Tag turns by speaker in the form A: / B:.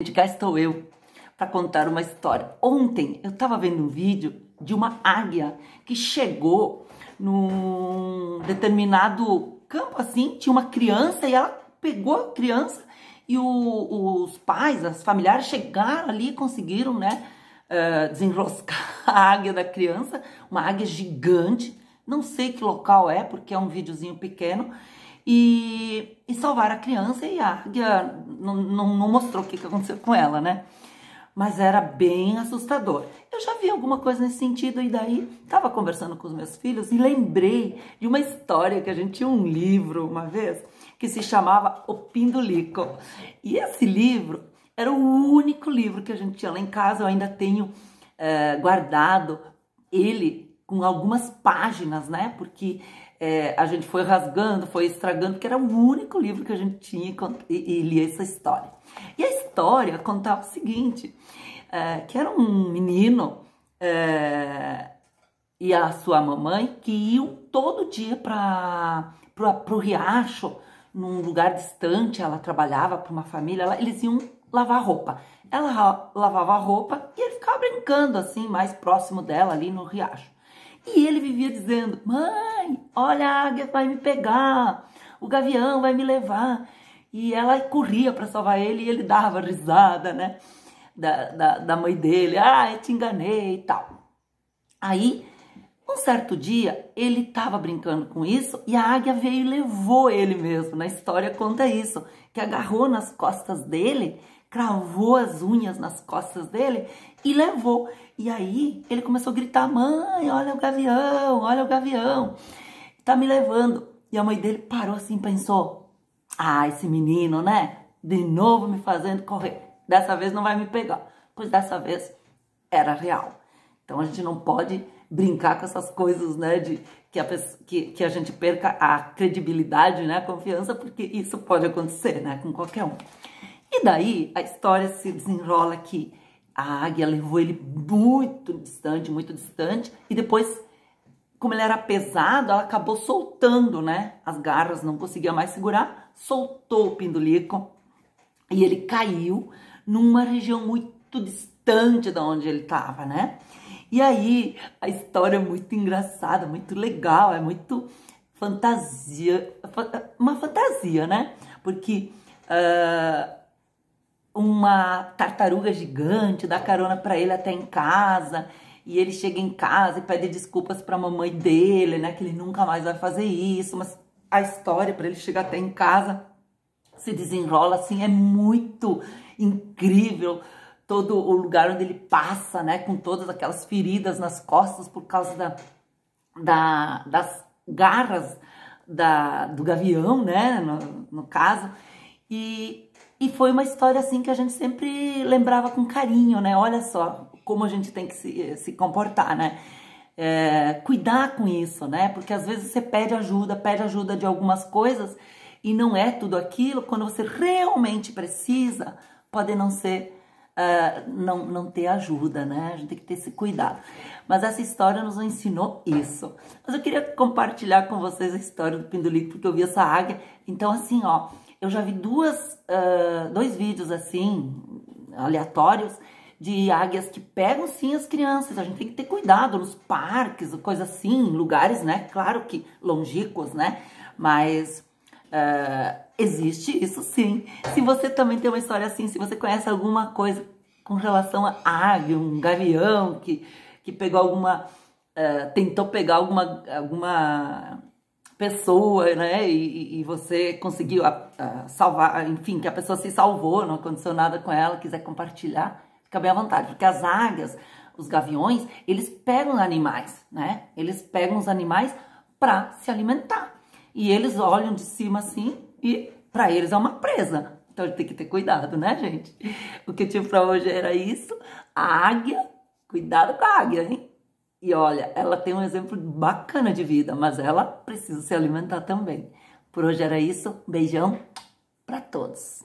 A: Cá estou eu para contar uma história. Ontem eu estava vendo um vídeo de uma águia que chegou num determinado campo assim, tinha uma criança e ela pegou a criança e os pais, as familiares chegaram ali e conseguiram, né, desenroscar a águia da criança, uma águia gigante, não sei que local é, porque é um videozinho pequeno, e salvaram a criança e a águia não mostrou o que aconteceu com ela, né? Mas era bem assustador. Eu já vi alguma coisa nesse sentido e daí estava conversando com os meus filhos e lembrei de uma história que a gente tinha um livro uma vez que se chamava O Pindulico. E esse livro era o único livro que a gente tinha lá em casa. Eu ainda tenho guardado ele com algumas páginas, né? Porque a gente foi rasgando, foi estragando, porque era o único livro que a gente tinha e lia essa história. E a história contava o seguinte, que era um menino e a sua mamãe que iam todo dia para o riacho, num lugar distante. Ela trabalhava para uma família, eles iam lavar roupa. Ela lavava a roupa e ele ficava brincando assim, mais próximo dela ali no riacho. E ele vivia dizendo: mãe, olha, a águia vai me pegar, o gavião vai me levar. E ela corria para salvar ele e ele dava risada, né, da mãe dele. Ah, eu te enganei e tal. Aí, um certo dia, ele estava brincando com isso e a águia veio e levou ele mesmo. Na história conta isso, que agarrou nas costas dele, cravou as unhas nas costas dele e levou. E aí ele começou a gritar: mãe, olha o gavião, tá me levando. E a mãe dele parou assim, pensou: ah, esse menino, né, de novo me fazendo correr. Dessa vez não vai me pegar. Pois dessa vez era real. Então a gente não pode brincar com essas coisas, né, de que a gente perca a credibilidade, né, a confiança, porque isso pode acontecer, né, com qualquer um. E daí a história se desenrola que a águia levou ele muito distante, e depois, como ele era pesado, ela acabou soltando, né, as garras, não conseguia mais segurar, soltou o Pindulico e ele caiu numa região muito distante da onde ele estava, né? E aí a história é muito engraçada, muito legal, é muito fantasia, uma fantasia, né? Porque uma tartaruga gigante dá carona para ele até em casa, e ele chega em casa e pede desculpas para a mamãe dele, né, que ele nunca mais vai fazer isso, mas a história para ele chegar até em casa se desenrola assim, é muito incrível, todo o lugar onde ele passa, né, com todas aquelas feridas nas costas por causa das garras do gavião, né, no caso. E foi uma história assim que a gente sempre lembrava com carinho, né? Olha só como a gente tem que se comportar, né? Cuidar com isso, né? Porque às vezes você pede ajuda de algumas coisas e não é tudo aquilo. Quando você realmente precisa, pode não ser, não ter ajuda, né? A gente tem que ter esse cuidado. Mas essa história nos ensinou isso. Mas eu queria compartilhar com vocês a história do Pindulico, porque eu vi essa águia. Então assim, ó, eu já vi dois vídeos assim, aleatórios, de águias que pegam sim as crianças. A gente tem que ter cuidado nos parques, coisa assim, lugares, né? Claro que longínquos, né? Mas existe isso sim. Se você também tem uma história assim, se você conhece alguma coisa com relação a águia, um gavião que pegou tentou pegar alguma pessoa, né, e você conseguiu salvar, enfim, que a pessoa se salvou, não aconteceu nada com ela, quiser compartilhar, fica bem à vontade, porque as águias, os gaviões, eles pegam animais, né, eles pegam os animais para se alimentar, e eles olham de cima assim, e para eles é uma presa, então a gente tem que ter cuidado, né, gente? O que eu tive para hoje era isso, a águia, cuidado com a águia, hein? E olha, ela tem um exemplo bacana de vida, mas ela precisa se alimentar também. Por hoje era isso. Beijão para todos.